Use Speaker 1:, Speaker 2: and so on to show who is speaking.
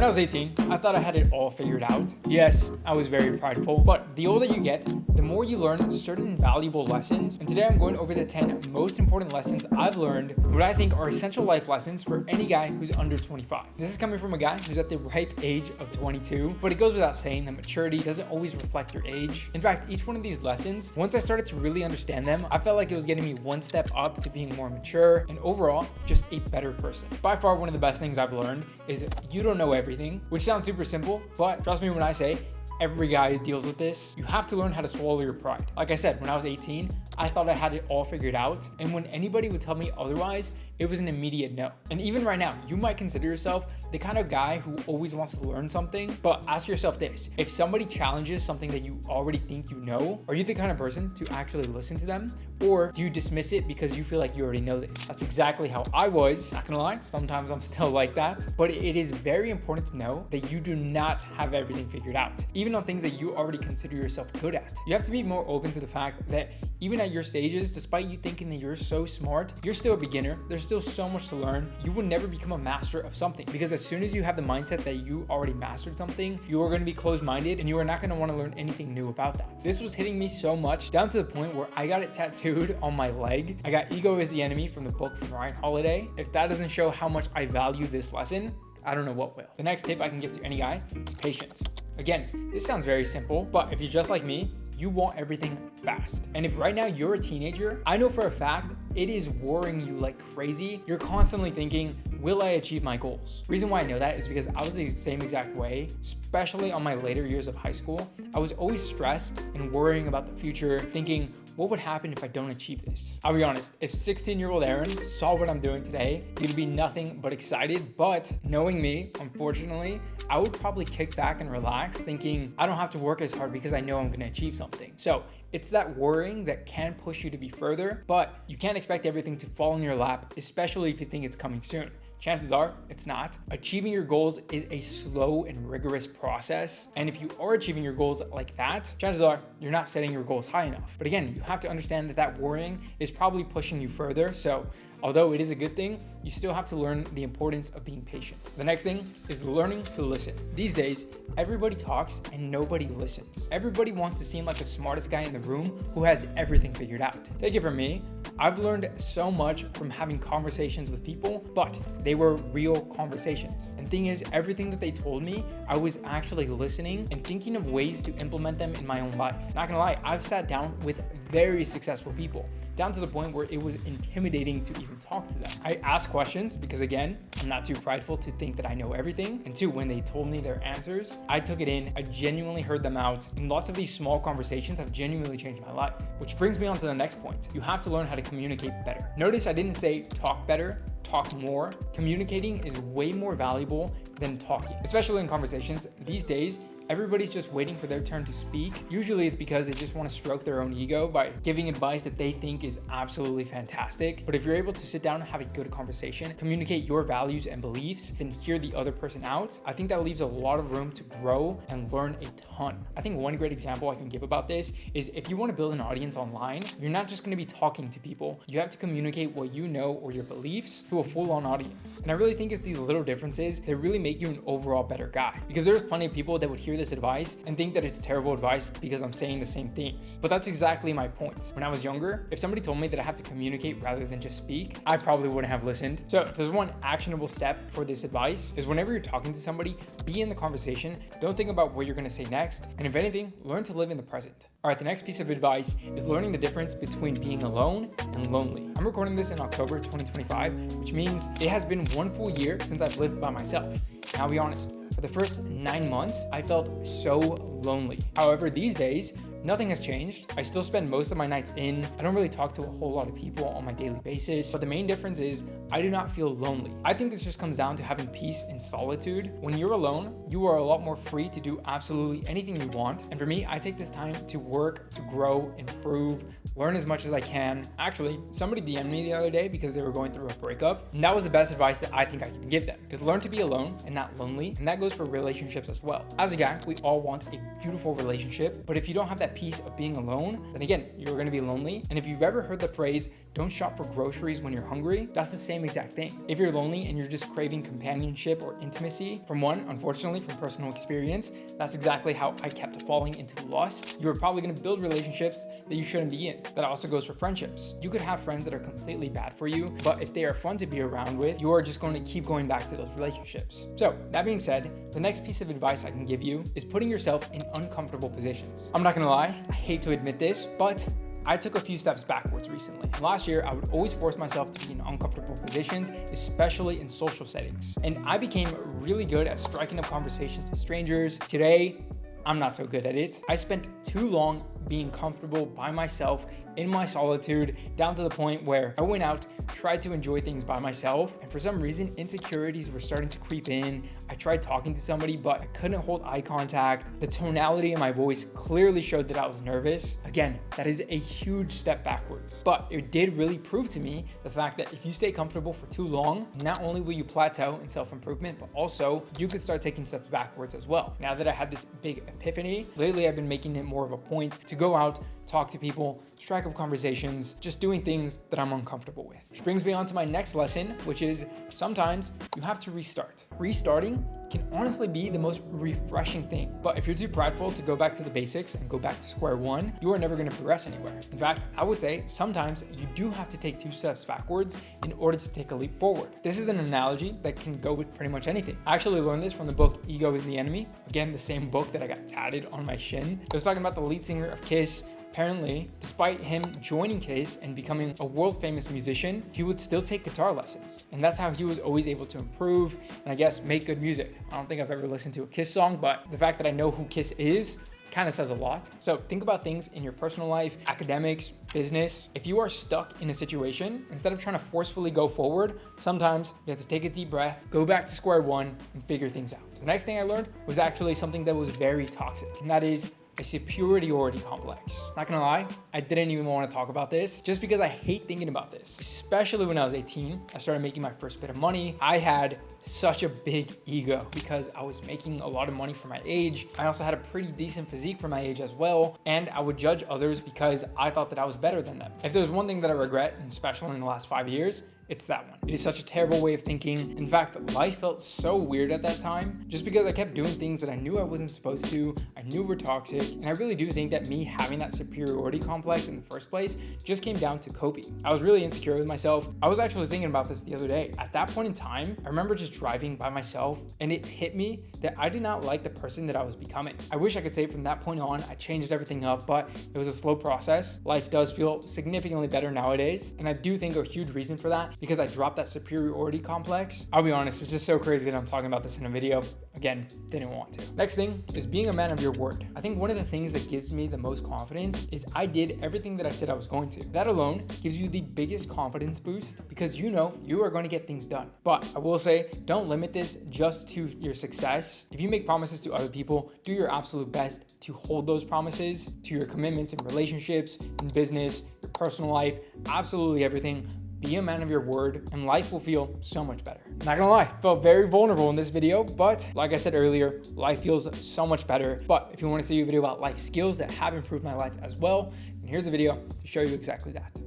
Speaker 1: When I was 18, I thought I had it all figured out. Yes, I was very prideful, but the older you get, the more you learn certain valuable lessons. And today I'm going over the 10 most important lessons I've learned, what I think are essential life lessons for any guy who's under 25. This is coming from a guy who's at the ripe age of 22, but it goes without saying that maturity doesn't always reflect your age. In fact, each one of these lessons, once I started to really understand them, I felt like it was getting me one step up to being more mature and overall just a better person. By far, one of the best things I've learned is you don't know everything, which sounds super simple, but trust me when I say every guy deals with this. You have to learn how to swallow your pride. Like I said, when I was 18, I thought I had it all figured out. And when anybody would tell me otherwise, it was an immediate no. And even right now, you might consider yourself the kind of guy who always wants to learn something, but ask yourself this: if somebody challenges something that you already think you know, are you the kind of person to actually listen to them? Or do you dismiss it because you feel like you already know this? That's exactly how I was. Not gonna lie, sometimes I'm still like that, but it is very important to know that you do not have everything figured out, even on things that you already consider yourself good at. You have to be more open to the fact that even at your stages, despite you thinking that you're so smart, you're still a beginner. There's still so much to learn. You will never become a master of something, because as soon as you have the mindset that you already mastered something, you are going to be closed-minded and you are not going to want to learn anything new about that. This was hitting me so much, down to the point where I got it tattooed on my leg. I got "Ego is the Enemy" from the book from Ryan Holiday. If that doesn't show how much I value this lesson, I don't know what will. The next tip I can give to any guy is patience. Again, this sounds very simple, but if you're just like me, you want everything fast. And if right now you're a teenager, I know for a fact it is worrying you like crazy. You're constantly thinking, will I achieve my goals? Reason why I know that is because I was the same exact way, especially on my later years of high school. I was always stressed and worrying about the future, thinking, what would happen if I don't achieve this? I'll be honest, if 16-year-old Aaron saw what I'm doing today, he'd be nothing but excited. But knowing me, unfortunately, I would probably kick back and relax, thinking I don't have to work as hard because I know I'm gonna achieve something. So it's that worrying that can push you to be further, but you can't expect everything to fall in your lap, especially if you think it's coming soon. Chances are it's not. Achieving your goals is a slow and rigorous process. And if you are achieving your goals like that, chances are you're not setting your goals high enough. But again, you have to understand that that worrying is probably pushing you further. So although it is a good thing, you still have to learn the importance of being patient. The next thing is learning to listen. These days, everybody talks and nobody listens. Everybody wants to seem like the smartest guy in the room who has everything figured out. Take it from me, I've learned so much from having conversations with people, but they were real conversations. And thing is, everything that they told me, I was actually listening and thinking of ways to implement them in my own life. Not gonna lie, I've sat down with very successful people, down to the point where it was intimidating to even talk to them. I asked questions because, again, I'm not too prideful to think that I know everything. And two, when they told me their answers, I took it in, I genuinely heard them out. And lots of these small conversations have genuinely changed my life. Which brings me on to the next point. You have to learn how to communicate better. Notice I didn't say talk better, talk more. Communicating is way more valuable than talking, especially in conversations. These days, everybody's just waiting for their turn to speak. Usually it's because they just want to stroke their own ego by giving advice that they think is absolutely fantastic. But if you're able to sit down and have a good conversation, communicate your values and beliefs, then hear the other person out, I think that leaves a lot of room to grow and learn a ton. I think one great example I can give about this is if you want to build an audience online, you're not just going to be talking to people. You have to communicate what you know or your beliefs to a full-on audience. And I really think it's these little differences that really make you an overall better guy. Because there's plenty of people that would hear this advice and think that it's terrible advice because I'm saying the same things. But that's exactly my point. When I was younger, if somebody told me that I have to communicate rather than just speak, I probably wouldn't have listened. So if there's one actionable step for this advice is whenever you're talking to somebody, be in the conversation. Don't think about what you're going to say next. And if anything, learn to live in the present. All right, the next piece of advice is learning the difference between being alone and lonely. I'm recording this in October 2025, which means it has been 1 full year since I've lived by myself. And I'll be honest, for the first 9 months, I felt so lonely. However, these days, nothing has changed. I still spend most of my nights in. I don't really talk to a whole lot of people on my daily basis, but the main difference is I do not feel lonely. I think this just comes down to having peace in solitude. When you're alone, you are a lot more free to do absolutely anything you want. And for me, I take this time to work, to grow, improve, learn as much as I can. Actually, somebody DM'd me the other day because they were going through a breakup, and that was the best advice that I think I can give them, is learn to be alone and not lonely, and that goes for relationships as well. As a guy, we all want a beautiful relationship, but if you don't have that peace of being alone, then again, you're gonna be lonely. And if you've ever heard the phrase, don't shop for groceries when you're hungry, that's the same exact thing. If you're lonely and you're just craving companionship or intimacy, unfortunately, from personal experience, that's exactly how I kept falling into lust. You're probably gonna build relationships that you shouldn't be in. That also goes for friendships. You could have friends that are completely bad for you, but if they are fun to be around with, you are just going to keep going back to those relationships. So that being said, the next piece of advice I can give you is putting yourself in uncomfortable positions. I'm not gonna lie, I hate to admit this, but I took a few steps backwards recently. Last year, I would always force myself to be in uncomfortable positions, especially in social settings. And I became really good at striking up conversations with strangers. Today, I'm not so good at it. I spent too long being comfortable by myself in my solitude, down to the point where I went out, tried to enjoy things by myself, and for some reason, insecurities were starting to creep in. I tried talking to somebody, but I couldn't hold eye contact. The tonality in my voice clearly showed that I was nervous. Again, that is a huge step backwards. But it did really prove to me the fact that if you stay comfortable for too long, not only will you plateau in self-improvement, but also you could start taking steps backwards as well. Now that I had this big epiphany, lately I've been making it more of a point to go out, talk to people, strike up conversations, just doing things that I'm uncomfortable with. Which brings me on to my next lesson, which is sometimes you have to restart. Restarting can honestly be the most refreshing thing. But if you're too prideful to go back to the basics and go back to square one, you are never gonna progress anywhere. In fact, I would say sometimes you do have to take 2 steps backwards in order to take a leap forward. This is an analogy that can go with pretty much anything. I actually learned this from the book Ego is the Enemy. Again, the same book that I got tatted on my shin. It was talking about the lead singer of Kiss. Apparently, despite him joining Kiss and becoming a world famous musician, he would still take guitar lessons. And that's how he was always able to improve and I guess make good music. I don't think I've ever listened to a Kiss song, but the fact that I know who Kiss is kind of says a lot. So think about things in your personal life, academics, business. If you are stuck in a situation, instead of trying to forcefully go forward, sometimes you have to take a deep breath, go back to square one and figure things out. The next thing I learned was actually something that was very toxic, and that is a superiority complex. Not gonna lie, I didn't even want to talk about this just because I hate thinking about this. Especially when I was 18, I started making my first bit of money. I had such a big ego because I was making a lot of money for my age. I also had a pretty decent physique for my age as well. And I would judge others because I thought that I was better than them. If there's one thing that I regret, and especially in the last 5 years, it's that one. It is such a terrible way of thinking. In fact, life felt so weird at that time just because I kept doing things that I knew I wasn't supposed to, I knew were toxic, and I really do think that me having that superiority complex in the first place just came down to coping. I was really insecure with myself. I was actually thinking about this the other day. At that point in time, I remember just driving by myself and it hit me that I did not like the person that I was becoming. I wish I could say from that point on, I changed everything up, but it was a slow process. Life does feel significantly better nowadays, and I do think a huge reason for that because I dropped that superiority complex. I'll be honest, it's just so crazy that I'm talking about this in a video. Again, didn't want to. Next thing is being a man of your word. I think one of the things that gives me the most confidence is I did everything that I said I was going to. That alone gives you the biggest confidence boost because you know you are going to get things done. But I will say, don't limit this just to your success. If you make promises to other people, do your absolute best to hold those promises to your commitments in relationships, in business, your personal life, absolutely everything. Be a man of your word and life will feel so much better. Not gonna lie, felt very vulnerable in this video, but like I said earlier, life feels so much better. But if you want to see a video about life skills that have improved my life as well, then here's a video to show you exactly that.